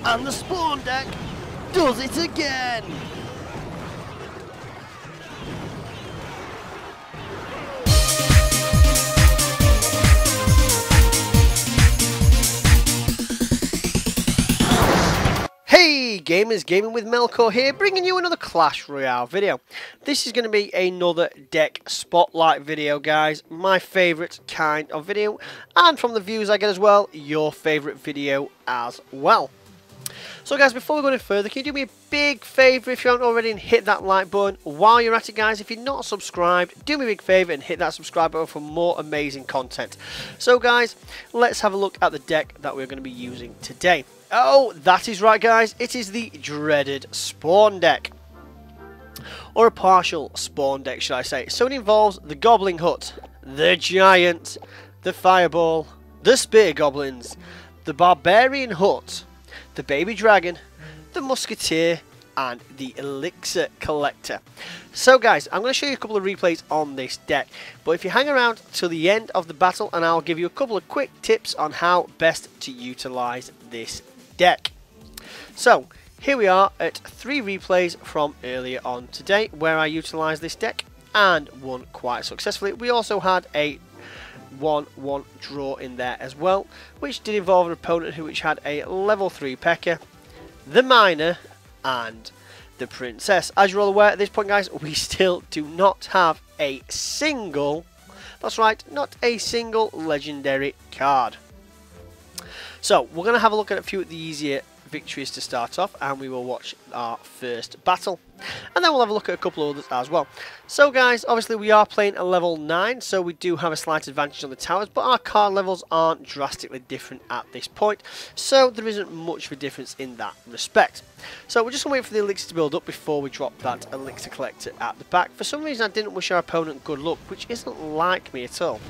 And the Spawn Deck does it again! Hey gamers, Gaming with Melkor here, bringing you another Clash Royale video. This is going to be another deck spotlight video, guys. My favourite kind of video, and from the views I get as well, your favourite video as well. So guys, before we go any further, can you do me a big favour if you haven't already and hit that like button? While you're at it, guys, if you're not subscribed, do me a big favour and hit that subscribe button for more amazing content. So guys, let's have a look at the deck that we're going to be using today. Oh, that is right, guys. It is the dreaded Spawn Deck. Or a partial Spawn Deck, should I say. So it involves the Goblin Hut, the Giant, the Fireball, the Spear Goblins, the Barbarian Hut, the Baby Dragon, the Musketeer, and the Elixir Collector. So guys, I'm going to show you a couple of replays on this deck, but if you hang around till the end of the battle, and I'll give you a couple of quick tips on how best to utilise this deck. So here we are at 3 replays from earlier on today where I utilised this deck and won quite successfully. We also had a 1-1 draw in there as well, which did involve an opponent which had a level 3 P.E.K.K.A, the Miner, and the Princess. As you're all aware at this point, guys, we still do not have a single, that's right, not a single legendary card. So we're going to have a look at a few of the easier victories to start off, and we will watch our first battle, and then we'll have a look at a couple of others as well. So guys, obviously we are playing a level 9, so we do have a slight advantage on the towers, but our card levels aren't drastically different at this point, so there isn't much of a difference in that respect. So we're just going to wait for the elixir to build up before we drop that elixir collector at the back. For some reason I didn't wish our opponent good luck, which isn't like me at all.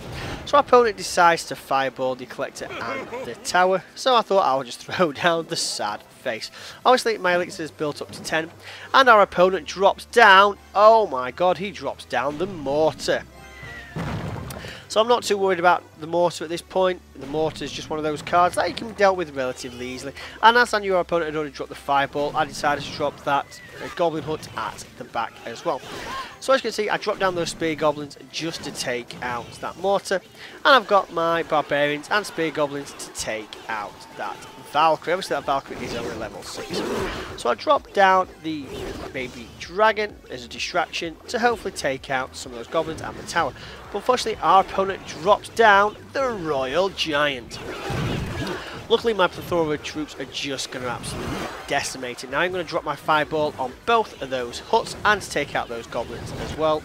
So our opponent decides to fireball the collector and the tower, so I thought I would just throw down the sad face. Obviously my elixir is built up to 10, and our opponent drops down, oh my god, he drops down the mortar. So I'm not too worried about the mortar at this point. The mortar is just one of those cards that you can deal with relatively easily. And as I knew our opponent had already dropped the fireball, I decided to drop that Goblin Hut at the back as well. So as you can see, I dropped down those Spear Goblins just to take out that mortar. And I've got my Barbarians and Spear Goblins to take out that Valkyrie. Obviously that Valkyrie is only level 6. So I dropped down the Baby Dragon as a distraction to hopefully take out some of those Goblins and the tower. But unfortunately our opponent drops down the Royal Giant. Luckily my plethora of troops are just going to absolutely decimate it. Now I'm going to drop my fireball on both of those huts and to take out those goblins as well,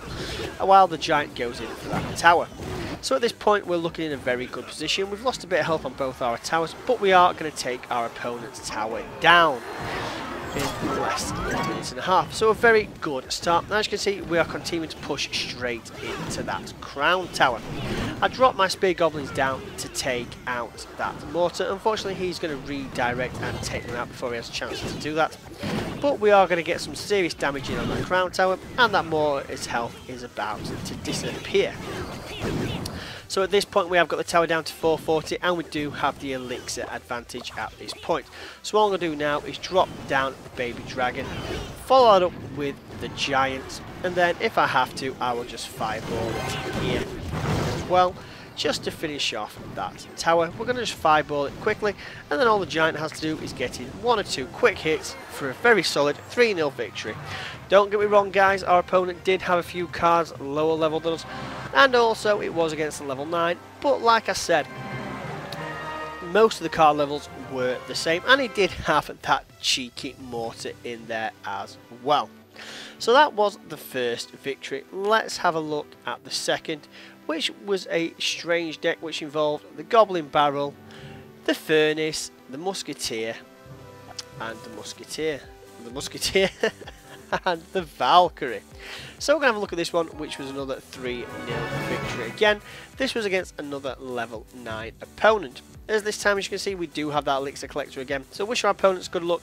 while the giant goes in for that tower. So at this point we're looking in a very good position. We've lost a bit of health on both our towers, but we are going to take our opponent's tower down in less than a minute and a half. So a very good start. Now as you can see, we are continuing to push straight into that crown tower. I dropped my Spear Goblins down to take out that mortar. Unfortunately he's going to redirect and take them out before he has a chance to do that. But we are going to get some serious damage in on that crown tower, and that mortar's health is about to disappear. So at this point we have got the tower down to 440, and we do have the elixir advantage at this point. So all I'm going to do now is drop down the Baby Dragon, follow that up with the Giant, and then if I have to I will just fireball it here as well, just to finish off that tower. We're going to just fireball it quickly, and then all the Giant has to do is get in 1 or 2 quick hits for a very solid 3-0 victory. Don't get me wrong guys, our opponent did have a few cards lower level than us, and also it was against the level 9, but like I said, most of the card levels were the same, and he did have that cheeky mortar in there as well. So that was the first victory. Let's have a look at the second, which was a strange deck which involved the Goblin Barrel, the Furnace, the Musketeer, and the Musketeer, and the Valkyrie. So we're going to have a look at this one, which was another 3-0 victory again. This was against another level 9 opponent. As this time, as you can see, we do have that elixir collector again. So wish our opponents good luck.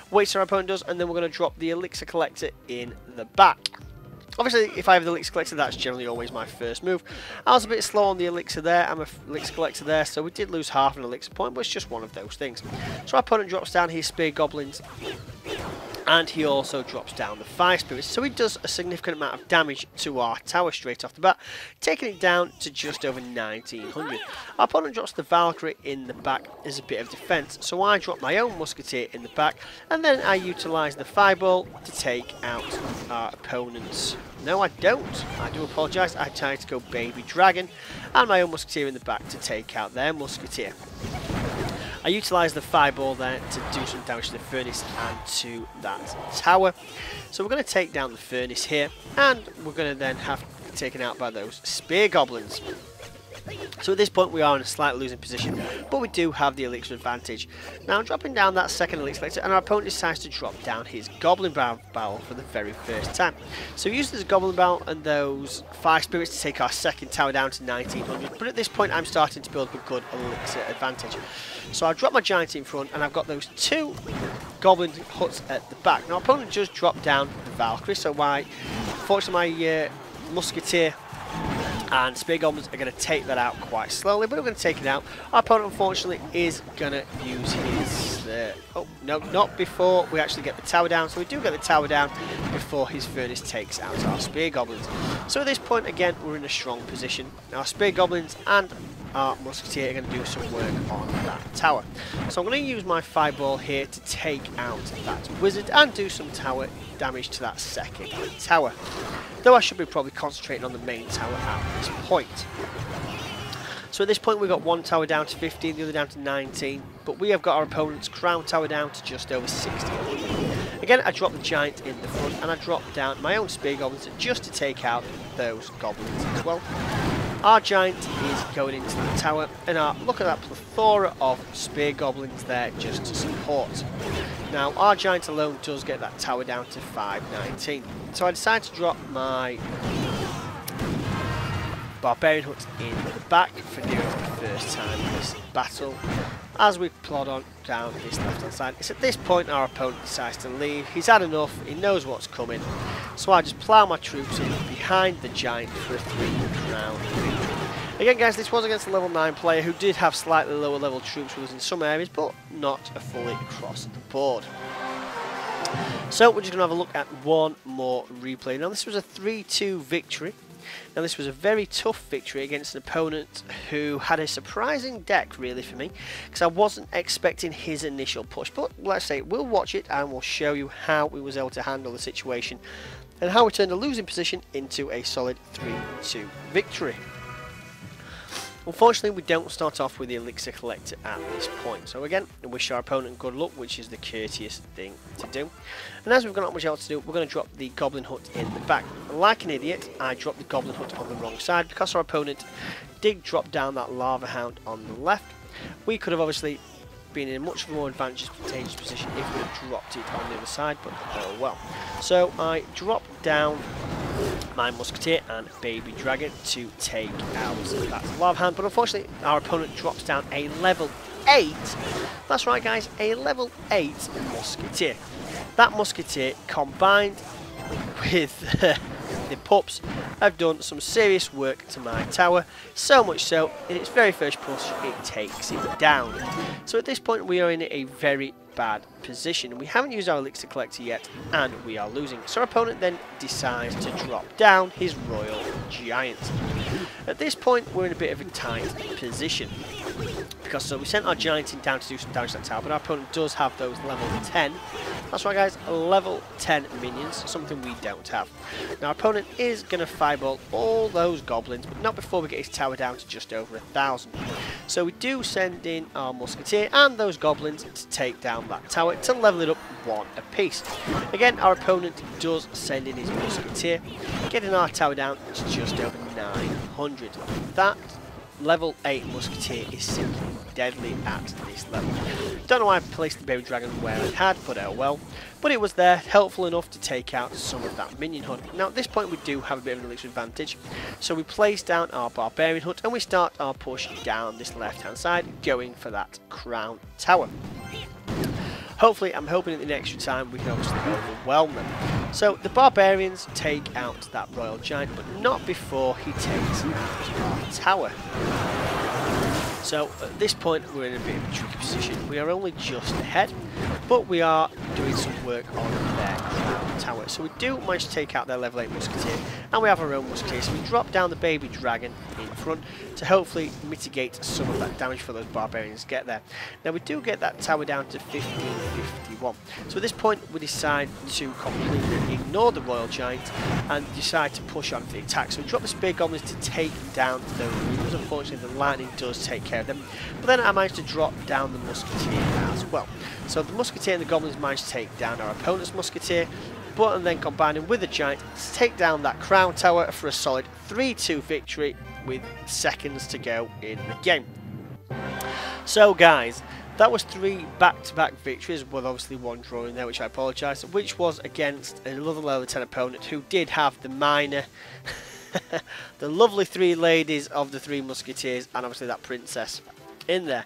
Wait till our opponent does, and then we're going to drop the elixir collector in the back. Obviously, if I have the elixir collector, that's generally always my first move. I was a bit slow on the elixir there. I'm a elixir collector there, so we did lose half an elixir point, but it's just one of those things. So our opponent drops down his spear goblins, and he also drops down the fire spirits, so he does a significant amount of damage to our tower straight off the bat, taking it down to just over 1900. Our opponent drops the Valkyrie in the back as a bit of defence, so I drop my own musketeer in the back, and then I utilise the fireball to take out our opponent's. No, I don't. I do apologise. I tried to go baby dragon, and my own musketeer in the back to take out their musketeer. I utilised the fireball there to do some damage to the furnace and to that tower. So we're going to take down the furnace here, and we're going to then have taken out by those spear goblins. So at this point we are in a slight losing position, but we do have the elixir advantage. Now I'm dropping down that second elixir collector, and our opponent decides to drop down his goblin barrel for the very first time. So he uses his goblin barrel and those fire spirits to take our second tower down to 1900, but at this point I'm starting to build up a good elixir advantage. So I drop my giant in front, and I've got those two goblin huts at the back. Now our opponent just dropped down the Valkyrie, so unfortunately my musketeer and spear goblins are going to take that out quite slowly, but we're going to take it out. Our opponent unfortunately is going to use his oh no, not before we actually get the tower down. So we do get the tower down before his furnace takes out our spear goblins. So at this point again we're in a strong position. Our spear goblins and our musketeer are going to do some work on that tower. So I'm going to use my fireball here to take out that wizard and do some tower damage to that second tower. Though I should be probably concentrating on the main tower at this point. So at this point we've got one tower down to 15, the other down to 19, but we have got our opponent's crown tower down to just over 60. Again, I drop the giant in the front, and I drop down my own spear goblins just to take out those goblins as well. Our giant is going into the tower, and look at that plethora of spear goblins there just to support. Now our giant alone does get that tower down to 519. So I decide to drop my barbarian hut in the back for nearly the first time in this battle. As we plod on down this left hand side, it's at this point our opponent decides to leave. He's had enough, he knows what's coming, so I just plough my troops in behind the giant for a 3-round victory. Again guys, this was against a level 9 player who did have slightly lower level troops with us in some areas, but not fully across the board. So we're just going to have a look at one more replay. Now this was a 3-2 victory. Now this was a very tough victory against an opponent who had a surprising deck really for me, because I wasn't expecting his initial push, but let's say we'll watch it and we'll show you how we was able to handle the situation and how we turned a losing position into a solid 3-2 victory. Unfortunately, we don't start off with the elixir collector at this point. So again, we wish our opponent good luck, which is the courteous thing to do. And as we've got not much else to do, we're going to drop the goblin hut in the back. Like an idiot, I dropped the goblin hut on the wrong side because our opponent did drop down that lava hound on the left. We could have obviously been in a much more advantageous position if we had dropped it on the other side, but oh well. So I dropped down my musketeer and baby dragon to take out that lava hand, but unfortunately our opponent drops down a level 8. That's right guys, a level 8 musketeer. That musketeer combined with the pups have done some serious work to my tower, so much so in its very first push it takes it down. So at this point we are in a very bad position. We haven't used our elixir collector yet and we are losing. So our opponent then decides to drop down his royal giant. At this point we're in a bit of a tight position, because so we sent our giant in down to do some damage to that tower, but our opponent does have those level 10. That's right guys, level 10 minions, something we don't have. Now our opponent is going to fireball all those goblins, but not before we get his tower down to just over 1,000. So we do send in our musketeer and those goblins to take down that tower to level it up 1 apiece. Again, our opponent does send in his musketeer, getting our tower down to just over 900. That level 8 musketeer is simply deadly at this level. Don't know why I placed the baby dragon where I had, but oh well. But it was there, helpful enough to take out some of that minion hunt. Now at this point we do have a bit of an elixir advantage, so we place down our barbarian hut and we start our push down this left hand side, going for that crown tower. Hopefully, I'm hoping in the extra time we can obviously overwhelm them. So the barbarians take out that royal giant, but not before he takes out our tower. So at this point we're in a bit of a tricky position. We are only just ahead, but we are doing some work on their crown tower. So we do manage to take out their level 8 musketeer, and we have our own musketeer. So we drop down the baby dragon in front to hopefully mitigate some of that damage for those barbarians to get there. Now we do get that tower down to 1551. So at this point we decide to completely ignore the royal giant and decide to push on for the attack. So we drop the spear goblins to take down those reapers. Unfortunately the lightning does take care of them, but then I managed to drop down the musketeer as well. So the musketeer and the goblins managed to take down our opponent's musketeer, and then combining with the giant to take down that crown tower for a solid 3-2 victory with seconds to go in the game. So guys, that was 3 back-to-back victories, with obviously one draw in there, which I apologise, which was against another level 10 opponent who did have the minor the lovely 3 ladies of the 3 musketeers and obviously that princess in there.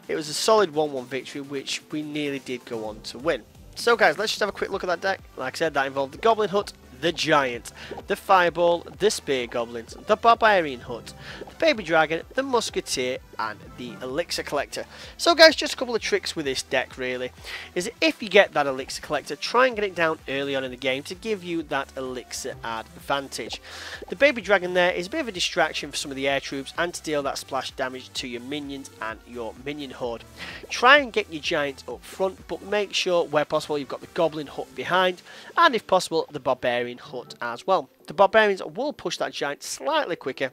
It was a solid 1-1 victory, which we nearly did go on to win. So guys, let's just have a quick look at that deck. Like I said, that involved the Goblin Hut, the Giant, the Fireball, the Spear Goblins, the Barbarian Hut, the Baby Dragon, the Musketeer, and the Elixir Collector. So guys, just a couple of tricks with this deck really, is that if you get that Elixir Collector, try and get it down early on in the game to give you that Elixir advantage. The Baby Dragon there is a bit of a distraction for some of the air troops and to deal that splash damage to your minions and your minion horde. Try and get your Giant up front, but make sure where possible you've got the Goblin Hut behind, and if possible the Barbarian Hut as well. The Barbarians will push that Giant slightly quicker,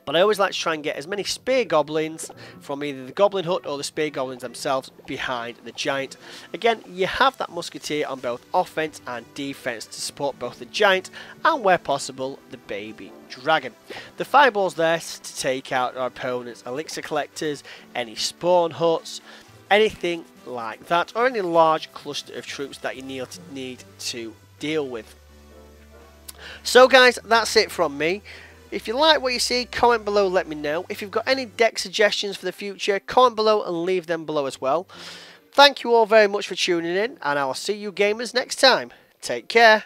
but I always like to try and get as many Spear Goblins from either the Goblin Hut or the Spear Goblins themselves behind the Giant. Again, you have that Musketeer on both offense and defense to support both the Giant and, where possible, the Baby Dragon. The Fireball's there to take out our opponent's Elixir Collectors, any Spawn Huts, anything like that, or any large cluster of troops that you need to deal with. So guys, that's it from me. If you like what you see, comment below, let me know. If you've got any deck suggestions for the future, comment below and leave them below as well. Thank you all very much for tuning in, and I will see you gamers next time. Take care.